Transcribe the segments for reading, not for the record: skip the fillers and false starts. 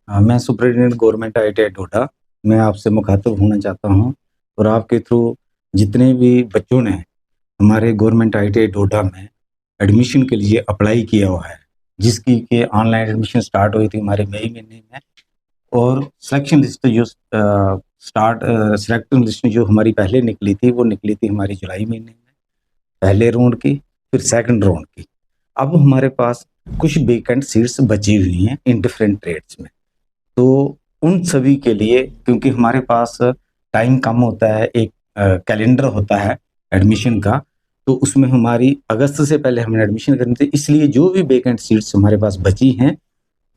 मैं superintendent government ITI डोडा। मैं आपसे मुखातिब होना चाहता हूँ और आपके थ्रू जितने भी बच्चों ने हमारे गवर्नमेंट आईटीआई डोडा में एडमिशन के लिए अप्लाई किया हुआ है, जिसकी कि ऑनलाइन एडमिशन स्टार्ट हुई थी हमारे मई महीने में, और सिलेक्शन लिस्ट जो सिलेक्शन लिस्ट जो हमारी पहले निकली थी वो निकली थी हमारी जुलाई महीने में, पहले राउंड की, फिर सेकंड राउंड की। अब हमारे पास कुछ वेकेंट सीट्स बची हुई हैं इन डिफरेंट ट्रेड्स में। तो उन सभी के लिए, क्योंकि हमारे पास टाइम कम होता है, एक कैलेंडर होता है एडमिशन का, तो उसमें हमारी अगस्त से पहले हमने एडमिशन करनी थी, इसलिए जो भी वेकेंट सीट्स हमारे पास बची हैं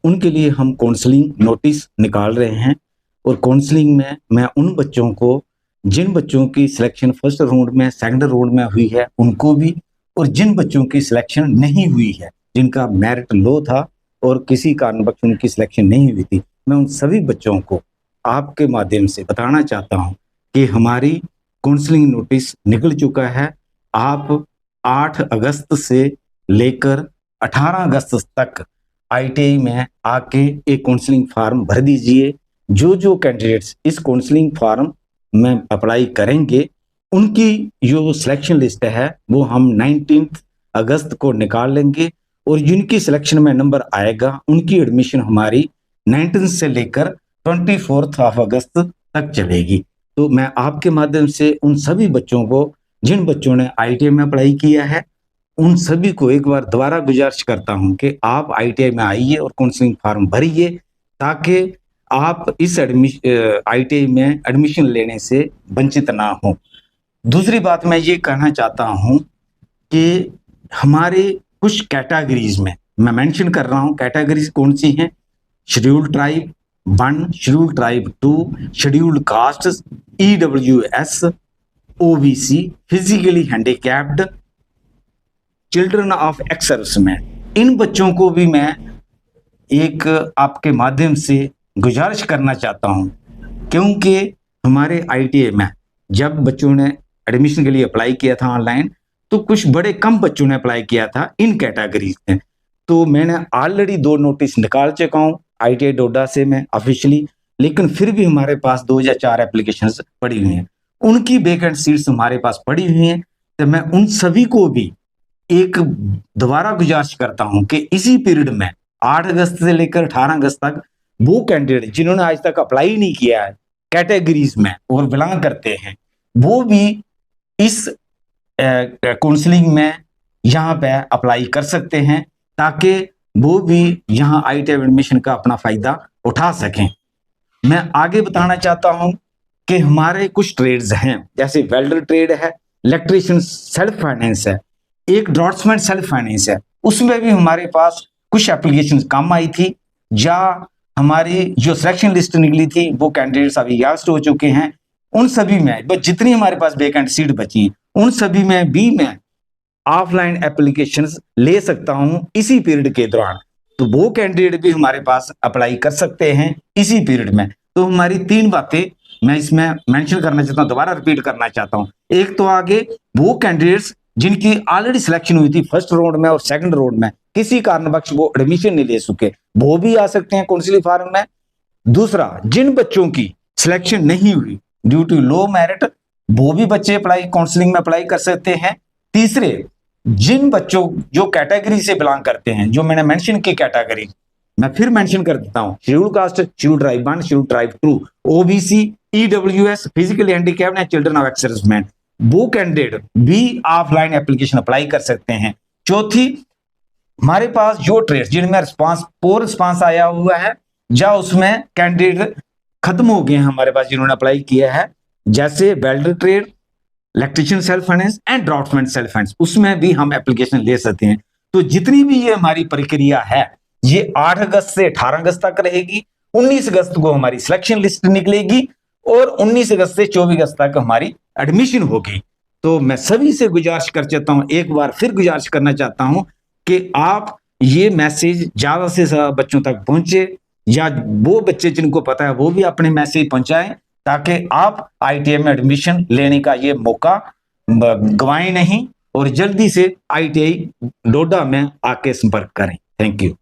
उनके लिए हम काउंसलिंग नोटिस निकाल रहे हैं। और काउंसलिंग में मैं उन बच्चों को, जिन बच्चों की सिलेक्शन फर्स्ट राउंड में सेकंड राउंड में हुई है उनको भी, और जिन बच्चों की सिलेक्शन नहीं हुई है, जिनका मेरिट लो था और किसी कारणवश उनकी सिलेक्शन नहीं हुई थी, मैं उन सभी बच्चों को आपके माध्यम से बताना चाहता हूं कि हमारी काउंसलिंग नोटिस निकल चुका है। आप 8 अगस्त से लेकर 18 अगस्त तक आईटीआई में आके एक काउंसलिंग फॉर्म भर दीजिए। जो कैंडिडेट्स इस काउंसलिंग फॉर्म में अप्लाई करेंगे उनकी जो सिलेक्शन लिस्ट है वो हम 19 अगस्त को निकाल लेंगे, और जिनकी सिलेक्शन में नंबर आएगा उनकी एडमिशन हमारी 19 से लेकर 24 अगस्त तक चलेगी। तो मैं आपके माध्यम से उन सभी बच्चों को, जिन बच्चों ने आईटीआई में अप्लाई किया है, उन सभी को एक बार दोबारा गुजारिश करता हूं कि आप आईटीआई में आइए और काउंसलिंग फॉर्म भरिए, ताकि आप इस आईटीआई में एडमिशन लेने से वंचित ना हो। दूसरी बात मैं ये कहना चाहता हूं कि हमारे कुछ कैटेगरीज में मैं मेंशन कर रहा हूं, कैटेगरीज कौन सी हैं? Scheduled tribe 1, scheduled tribe 2, scheduled caste, EWS, OBC, physically handicapped, children of ex serviceman. इन बच्चों को भी मैं एक आपके माध्यम से गुजारिश करना चाहता हूं, क्योंकि हमारे आईटीआई में जब बच्चों ने एडमिशन के लिए अप्लाई किया था ऑनलाइन, तो कुछ बड़े कम बच्चों ने अप्लाई किया था इन कैटेगरीज में। तो मैंने ऑलरेडी 2 नोटिस निकाल चुका हूं आईटीआई डोडा से मैं ऑफिशियली, लेकिन फिर भी हमारे पास 2 या 4 एप्लीकेशंस पड़ी हुई हैं, उनकी वेकेंट सीट्स हमारे पास पड़ी हुई हैं। तो मैं उन सभी को भी एक दोबारा गुजारिश करता हूं कि इसी पीरियड में 8 अगस्त से लेकर 18 अगस्त तक वो कैंडिडेट जिन्होंने आज तक अप्लाई नहीं किया है कैटेगरीज में और बिलोंग करते हैं, वो भी इस काउंसलिंग में यहाँ पे अप्लाई कर सकते हैं, ताकि वो भी यहाँ आईटीआई एडमिशन का अपना फायदा उठा सकें। मैं आगे बताना चाहता हूं कि हमारे कुछ ट्रेड्स हैं, जैसे वेल्डर ट्रेड है, इलेक्ट्रीशियन सेल्फ फाइनेंस है, एक ड्राफ्ट्समैन सेल्फ फाइनेंस है, उसमें भी हमारे पास कुछ एप्लीकेशन कम आई थी, या हमारी जो सिलेक्शन लिस्ट निकली थी वो कैंडिडेट्स अभी यास्ट हो चुके हैं। उन सभी में जितनी हमारे पास वेकेंट सीट बची हैं उन सभी में भी मैं ऑफलाइन एप्लीकेशंस ले सकता हूं इसी पीरियड के दौरान। तो वो कैंडिडेट भी हमारे पास अप्लाई कर सकते हैं इसी पीरियड में। तो हमारी 3 बातें मैं इसमें मेंशन करना चाहता हूं, दोबारा रिपीट करना चाहता हूं। एक तो आगे वो कैंडिडेट्स जिनकी ऑलरेडी सिलेक्शन हुई थी फर्स्ट राउंड में और सेकंड राउंड में, किसी कारणवश वो एडमिशन नहीं ले सके, वो भी आ सकते हैं काउंसलिंग फॉर्म में। दूसरा, जिन बच्चों की सिलेक्शन नहीं हुई ड्यू टू लो मेरिट, वो भी बच्चे अप्लाई काउंसलिंग में अप्लाई कर सकते हैं। तीसरे, जिन बच्चों जो कैटेगरी से बिलोंग करते हैं, जो मैंने मेंशन की कैटेगरी, मैं फिर मेंशन कर देता हूं, schedule caste, schedule tribe 1, schedule tribe 2, OBC, EWS, physically handicapped and children of ex serviceman, वो कैंडिडेट भी ऑफलाइन एप्लीकेशन अप्लाई कर सकते हैं। चौथी, हमारे पास जो ट्रेड जिनमें पोर रिस्पांस आया हुआ है, या उसमें कैंडिडेट खत्म हो गए हैं हमारे पास जिन्होंने अप्लाई किया है, जैसे welder trade, electrician self finance and draughtsman self finance, उसमें भी हम एप्लीकेशन ले सकते हैं। तो जितनी भी ये हमारी प्रक्रिया है ये 8 अगस्त से 18 अगस्त तक रहेगी। 19 अगस्त को हमारी सिलेक्शन लिस्ट निकलेगी और 19 अगस्त से 24 अगस्त तक हमारी एडमिशन होगी। तो मैं सभी से गुजारिश कर चाहता हूं, एक बार फिर गुजारिश करना चाहता हूं कि आप ये मैसेज ज्यादा से ज्यादा बच्चों तक पहुंचे, या वो बच्चे जिनको पता है वो भी अपने मैसेज पहुंचाएं, ताकि आप आईटीआई में एडमिशन लेने का ये मौका गवाएं नहीं और जल्दी से आईटीआई डोडा में आके संपर्क करें। Thank you.